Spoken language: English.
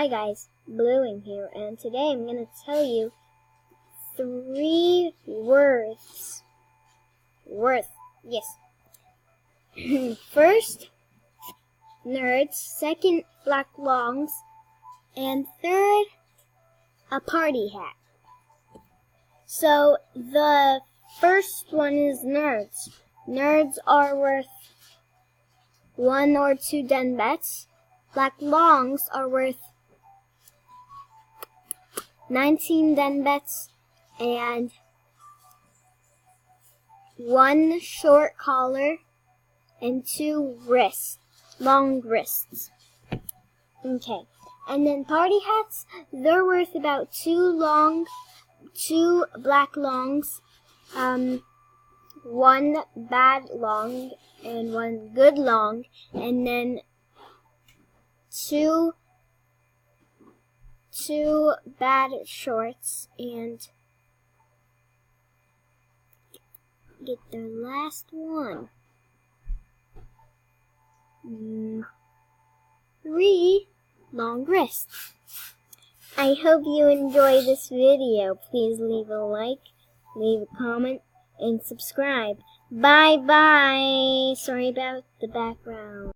Hi guys, Blue in here, and today I'm going to tell you 3 words. Yes. First, nerds. Second, black longs. And third, a party hat. So, the first one is nerds. Nerds are worth 1 or 2 den bets. Black longs are worth 19 den bets and 1 short collar and 2 long wrists. Okay, and then party hats, they're worth about 2 black longs, 1 bad long and 1 good long, and then two bad shorts, and get the last one. 3 long wrists. I hope you enjoy this video. Please leave a like, leave a comment, and subscribe. Bye bye. Sorry about the background.